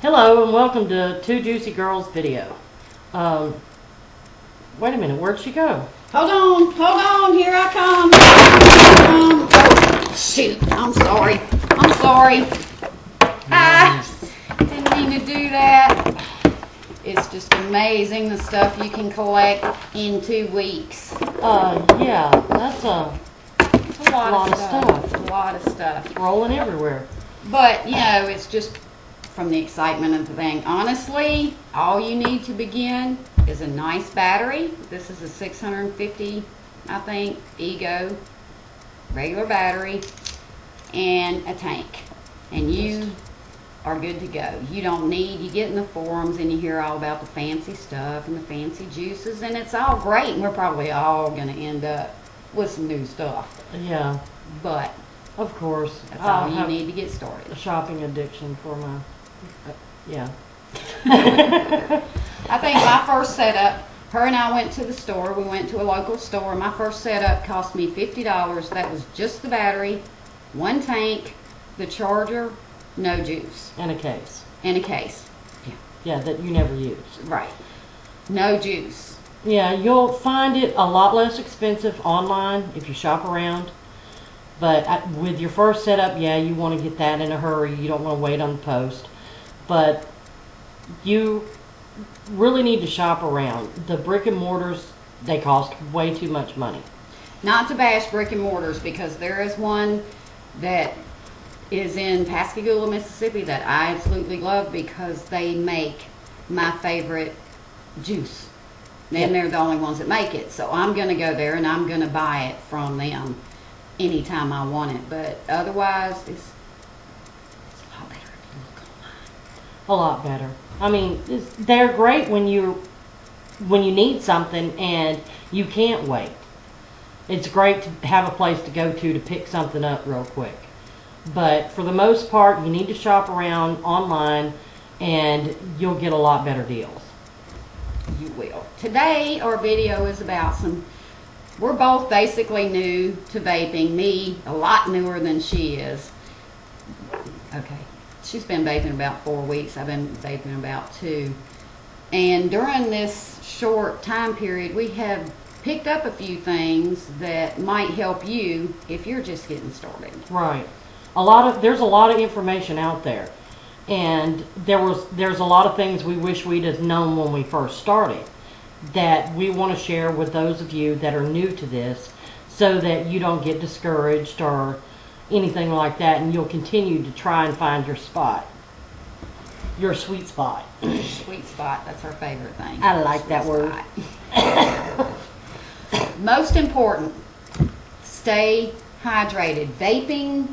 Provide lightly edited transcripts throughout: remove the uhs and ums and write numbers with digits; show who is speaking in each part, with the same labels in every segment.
Speaker 1: Hello and welcome to Two Juicy Girls video. Wait a minute, where'd she go?
Speaker 2: Hold on, here I come. Oh, shoot, I'm sorry. I didn't mean to do that. It's just amazing the stuff you can collect in 2 weeks.
Speaker 1: Yeah, that's a lot of stuff.
Speaker 2: A lot of stuff.
Speaker 1: Rolling everywhere.
Speaker 2: But, you know, it's just from the excitement of the thing. Honestly, all you need to begin is a nice battery. This is a 650, I think, Ego, regular battery, and a tank. And you are good to go. You don't need, you get in the forums and you hear all about the fancy stuff and the fancy juices, and it's all great, and we're probably all going to end up with some new stuff.
Speaker 1: Yeah.
Speaker 2: But,
Speaker 1: of course.
Speaker 2: that's all you need to get started.
Speaker 1: A shopping addiction for my, yeah.
Speaker 2: I think my first setup, her and I went to the store. We went to a local store. My first setup cost me $50. That was just the battery, one tank, the charger, no juice.
Speaker 1: And a case.
Speaker 2: And a case. Yeah.
Speaker 1: Yeah, that you never use.
Speaker 2: Right. No juice.
Speaker 1: Yeah, you'll find it a lot less expensive online if you shop around. But with your first setup, yeah, you want to get that in a hurry. You don't want to wait on the post. But you really need to shop around. The brick and mortars, they cost way too much money.
Speaker 2: Not to bash brick and mortars, because there is one that is in Pascagoula, Mississippi that I absolutely love because they make my favorite juice. And they're the only ones that make it. So I'm going to go there and I'm going to buy it from them anytime I want it. But otherwise, it's a lot better if you look online.
Speaker 1: A lot better. I mean, they're great when you need something and you can't wait. It's great to have a place to go to pick something up real quick. But for the most part, you need to shop around online and you'll get a lot better deals.
Speaker 2: You will. Today, our video is about we're both basically new to vaping. Me, a lot newer than she is. Okay. She's been vaping about 4 weeks. I've been vaping about 2. And during this short time period, we have picked up a few things that might help you if you're just getting started.
Speaker 1: Right. There's a lot of information out there. And there's a lot of things we wish we'd have known when we first started that we want to share with those of you that are new to this so that you don't get discouraged or anything like that, and you'll continue to try and find your spot. Your sweet spot.
Speaker 2: Sweet spot, that's our favorite thing.
Speaker 1: I like that word.
Speaker 2: Most important, stay hydrated. Vaping,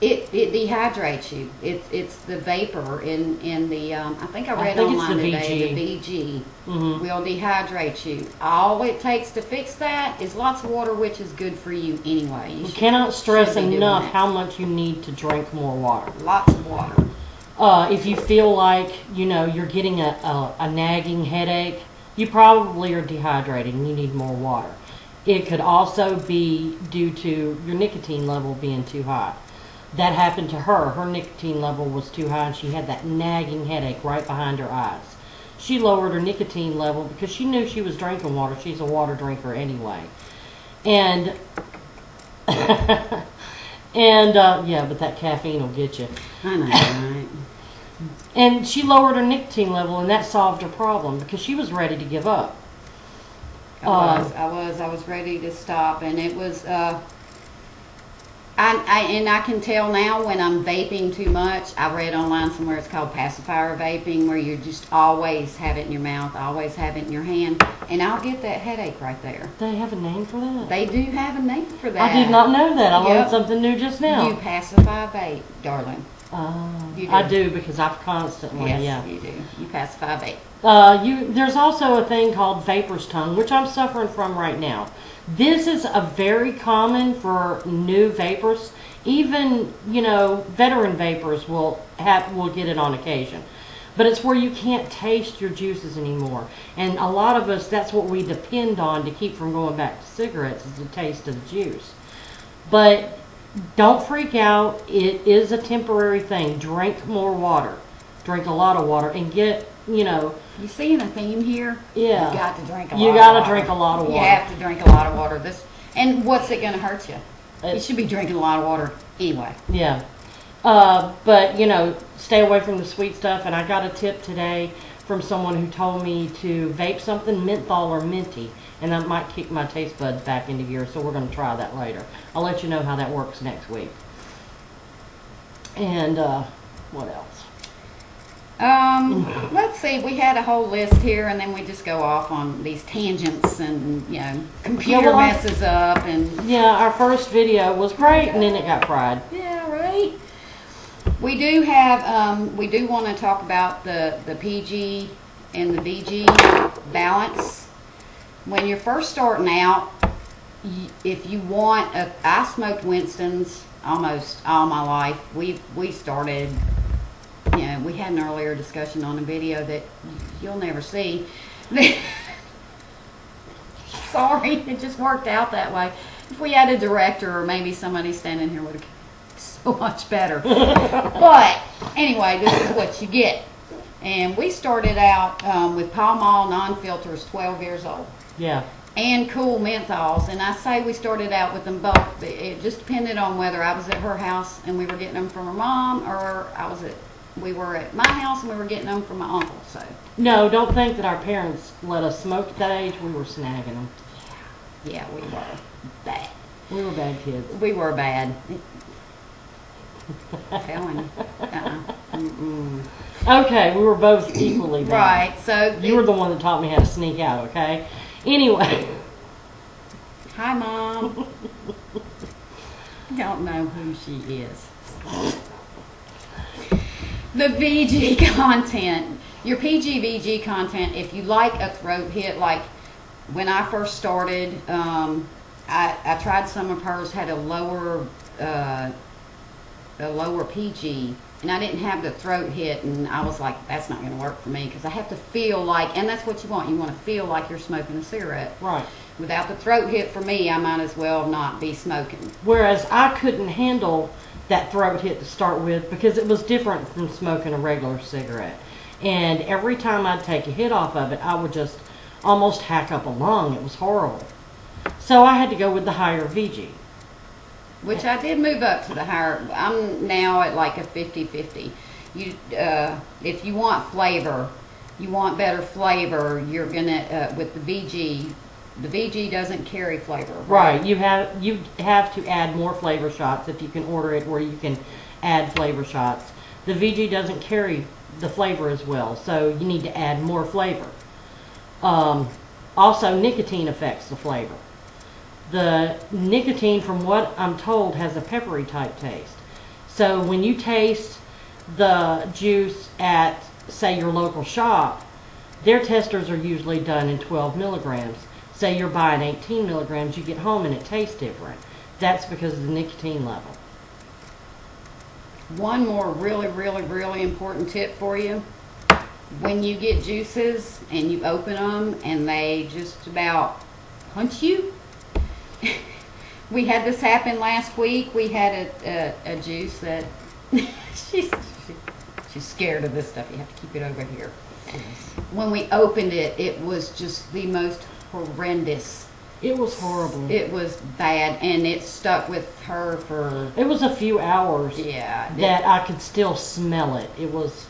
Speaker 2: it dehydrates you. It's the vapor in the I think I read online today, the VG will dehydrate you. All it takes to fix that is lots of water, which is good for you anyway. You
Speaker 1: cannot stress enough how much you need to drink more water.
Speaker 2: Lots of water.
Speaker 1: If you feel like you're getting a nagging headache, you probably are dehydrated and you need more water. It could also be due to your nicotine level being too high. That happened to her. Her nicotine level was too high and she had that nagging headache right behind her eyes. She lowered her nicotine level because she knew she was drinking water. She's a water drinker anyway. And, yeah, but that caffeine will get you.
Speaker 2: I know, right?
Speaker 1: And she lowered her nicotine level and that solved her problem because she was ready to give up.
Speaker 2: I was ready to stop, and it was, I can tell now when I'm vaping too much. I read online somewhere it's called pacifier vaping, where you just always have it in your mouth, always have it in your hand, and I'll get that headache right there.
Speaker 1: They have a name for that?
Speaker 2: They do have a name for that.
Speaker 1: I did not know that. I learned something new just now.
Speaker 2: You pacify vape, darling.
Speaker 1: I do because I've constantly,
Speaker 2: yes, you do. You pacify vape.
Speaker 1: There's also a thing called vapor's tongue, which I'm suffering from right now. This is a very common for new vapors. Even, veteran vapors will get it on occasion. But it's where you can't taste your juices anymore. And a lot of us, that's what we depend on to keep from going back to cigarettes, is the taste of the juice. But don't freak out. It is a temporary thing. Drink more water. drink a lot of water, and get, you know.
Speaker 2: You seeing a theme here?
Speaker 1: Yeah.
Speaker 2: You got to drink a lot.
Speaker 1: You
Speaker 2: of
Speaker 1: gotta
Speaker 2: water.
Speaker 1: drink a lot of water.
Speaker 2: You have to drink a lot of water. And what's it going to hurt you? You should be drinking a lot of water anyway.
Speaker 1: Yeah. But, you know, stay away from the sweet stuff. And I got a tip today from someone who told me to vape something menthol or minty, and that might kick my taste buds back into gear, so we're going to try that later. I'll let you know how that works next week. And what else?
Speaker 2: Let's see, we had a whole list here, and then we just go off on these tangents, and, you know, computer messes up, and...
Speaker 1: Yeah, our first video was great, and then it got fried.
Speaker 2: Yeah, right? We do have, we do want to talk about the PG and the VG balance. When you're first starting out, if you want, I smoked Winston's almost all my life. We started, you know, we had an earlier discussion on a video that you'll never see. Sorry, it just worked out that way. If we had a director or maybe somebody standing here would have so much better. But anyway, this is what you get. And we started out with Pall Mall non-filters, 12 years old.
Speaker 1: Yeah.
Speaker 2: And cool menthols. And I say we started out with them both. It just depended on whether I was at her house and we were getting them from her mom, or we were at my house and we were getting them from my uncle. So
Speaker 1: no, don't think that our parents let us smoke at that age. We were snagging them.
Speaker 2: Yeah, we were bad.
Speaker 1: We were bad kids.
Speaker 2: We were bad. Telling you.
Speaker 1: Okay, we were both equally bad.
Speaker 2: Right, so...
Speaker 1: You were the one that taught me how to sneak out, okay? Anyway.
Speaker 2: Hi, Mom. Don't know who she is. The VG content. Your PG-VG content, if you like a throat hit, like when I first started, I tried some of hers, had a lower PG, and I didn't have the throat hit, and I was like, that's not going to work for me, because I have to feel like, and that's what you want to feel like you're smoking a cigarette.
Speaker 1: Right.
Speaker 2: Without the throat hit, for me, I might as well not be smoking.
Speaker 1: Whereas I couldn't handle that throat hit to start with, because it was different from smoking a regular cigarette. And every time I'd take a hit off of it, I would just almost hack up a lung. It was horrible. So I had to go with the higher VG.
Speaker 2: Which I did move up to the higher. I'm now at like a 50-50. If you want flavor, you want better flavor, you're gonna with the VG. The VG doesn't carry flavor.
Speaker 1: Right. You have to add more flavor shots if you can order it where you can add flavor shots. The VG doesn't carry the flavor as well, so you need to add more flavor. Also, nicotine affects the flavor. The nicotine, from what I'm told, has a peppery type taste. So when you taste the juice at, say, your local shop, their testers are usually done in 12 milligrams. Say you're buying 18 milligrams, you get home and it tastes different. That's because of the nicotine level.
Speaker 2: One more really, really, really important tip for you. When you get juices and you open them and they just about punch you, we had this happen last week. We had a juice that she's scared of this stuff. You have to keep it over here. When we opened it, it was just the most horrendous.
Speaker 1: It was horrible.
Speaker 2: It was bad, and it stuck with her for...
Speaker 1: It was a few hours.
Speaker 2: Yeah.
Speaker 1: That I could still smell it. It was...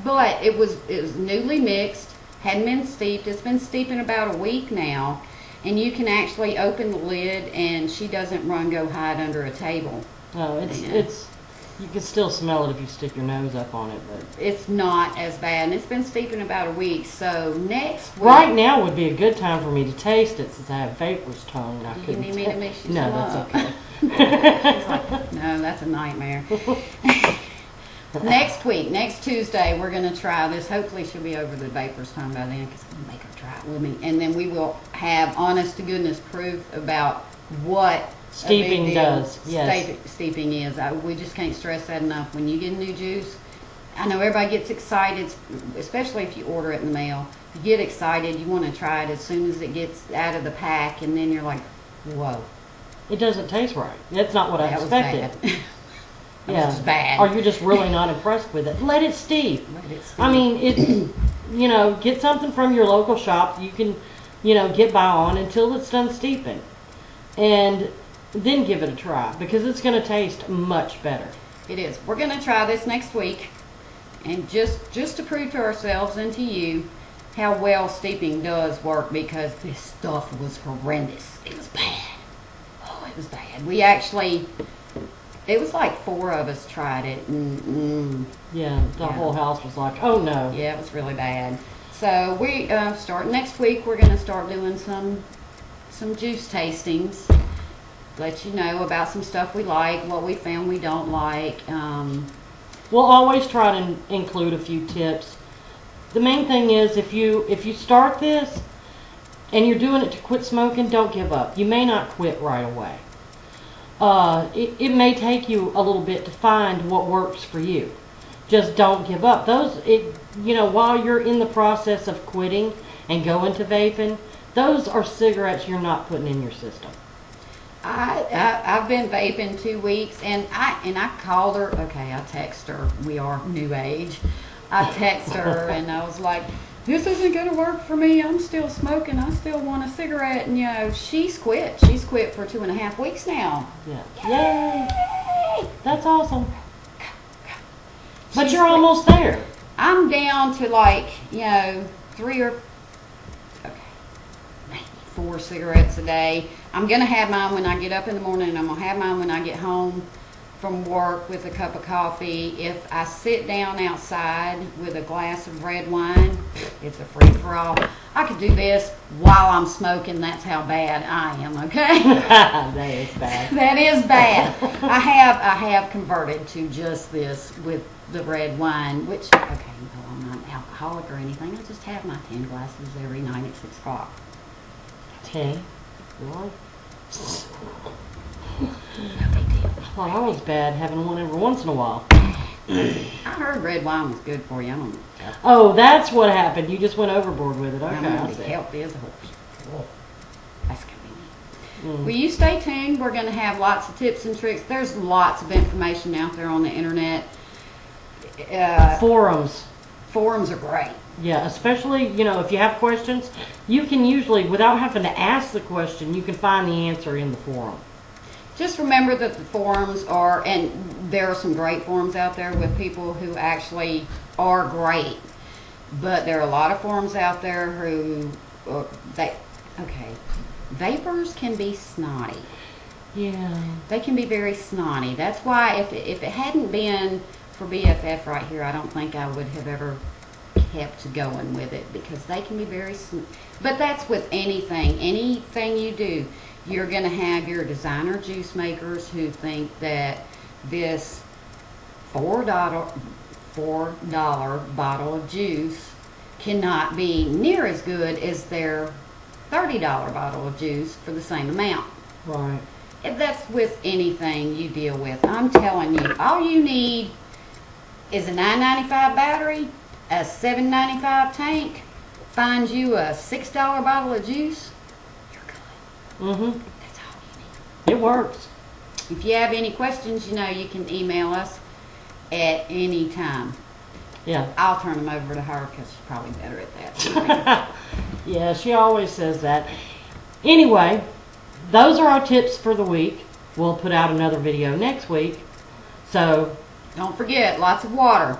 Speaker 2: But it was newly mixed, hadn't been steeped. It's been steeping about a week now. And you can actually open the lid, and she doesn't go hide under a table.
Speaker 1: No, it's you can still smell it if you stick your nose up on it, but
Speaker 2: it's not as bad. And it's been steeping about a week. So next week,
Speaker 1: right now would be a good time for me to taste it, since I have vapor's tongue and I couldn't.
Speaker 2: You need me to mix you
Speaker 1: No,
Speaker 2: some
Speaker 1: that's
Speaker 2: up?
Speaker 1: okay.
Speaker 2: She's like, no, that's a nightmare. Next week, next Tuesday, we're going to try this. Hopefully she'll be over the vapor's tongue by then, because I'm going to make her try it with me. And then we will have honest to goodness proof about what
Speaker 1: steeping does. Yes.
Speaker 2: Steeping is. We just can't stress that enough. When you get a new juice, I know everybody gets excited, especially if you order it in the mail. You get excited, you want to try it as soon as it gets out of the pack, and then you're like, whoa.
Speaker 1: It doesn't taste right. That's not what I expected.
Speaker 2: It was just bad.
Speaker 1: Or you're just really not impressed with it. Let it steep.
Speaker 2: Let it steep.
Speaker 1: I mean, get something from your local shop you can, get by on until it's done steeping. And then give it a try because it's going to taste much better.
Speaker 2: It is. We're going to try this next week, and just to prove to ourselves and to you how well steeping does work, because this stuff was horrendous. It was bad. Oh, it was bad. It was like 4 of us tried it.
Speaker 1: The whole house was like, oh no.
Speaker 2: Yeah, it was really bad. So we start next week. We're going to start doing some juice tastings. Let you know about some stuff we like, what we found we don't like.
Speaker 1: We'll always try to include a few tips. The main thing is if you start this and you're doing it to quit smoking, don't give up. You may not quit right away. It may take you a little bit to find what works for you. Just don't give up. While you're in the process of quitting and going to vaping, those are cigarettes you're not putting in your system.
Speaker 2: I've been vaping 2 weeks, and I called her. Okay, I text her. We are new age. I text her and I was like, "This isn't going to work for me. I'm still smoking. I still want a cigarette." And she's quit. She's quit for 2.5 weeks now.
Speaker 1: Yeah. Yay! That's awesome. But you're almost there.
Speaker 2: I'm down to like 3 or 4 cigarettes a day. I'm going to have mine when I get up in the morning, and I'm going to have mine when I get home from work with a cup of coffee. If I sit down outside with a glass of red wine, it's a free-for-all. I could do this while I'm smoking. That's how bad I am, okay?
Speaker 1: That is bad.
Speaker 2: That is bad. I have converted to just this with the red wine, which, okay, no, I'm not alcoholic or anything. I just have my 10 glasses every night at 6 o'clock.
Speaker 1: 10? Really?
Speaker 2: No big deal.
Speaker 1: Well, I was bad having one every once in a while.
Speaker 2: I heard red wine was good for you. I don't know.
Speaker 1: Oh, that's what happened. You just went overboard with it. Okay.
Speaker 2: I'm
Speaker 1: I see.
Speaker 2: healthy as a horse. That's convenient. Will you stay tuned? We're going to have lots of tips and tricks. There's lots of information out there on the internet.
Speaker 1: Forums.
Speaker 2: Forums are great.
Speaker 1: Yeah, especially, if you have questions, you can usually, without having to ask the question, you can find the answer in the forum.
Speaker 2: Just remember that the forums are, and there are some great forums out there with people who actually are great, but there are a lot of forums out there who, vapors can be snotty.
Speaker 1: Yeah.
Speaker 2: They can be very snotty. That's why if it hadn't been for BFF right here, I don't think I would have ever kept going with it, because they can be very but that's with anything you do. You're going to have your designer juice makers who think that this $4 bottle of juice cannot be near as good as their $30 bottle of juice for the same amount.
Speaker 1: Right.
Speaker 2: If that's with anything you deal with, I'm telling you, all you need is a $9.95 battery, a $7.95 tank, find you a $6 bottle of juice, you're good.
Speaker 1: Mm-hmm.
Speaker 2: That's all you need.
Speaker 1: It works.
Speaker 2: If you have any questions, you can email us at any time.
Speaker 1: Yeah.
Speaker 2: I'll turn them over to her because she's probably better at that.
Speaker 1: Yeah, she always says that. Anyway, those are our tips for the week. We'll put out another video next week. So,
Speaker 2: don't forget, lots of water.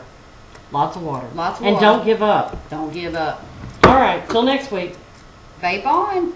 Speaker 1: Lots of water.
Speaker 2: Lots of
Speaker 1: and
Speaker 2: water.
Speaker 1: don't give up.
Speaker 2: Don't give up.
Speaker 1: All right, till next week.
Speaker 2: Vape on.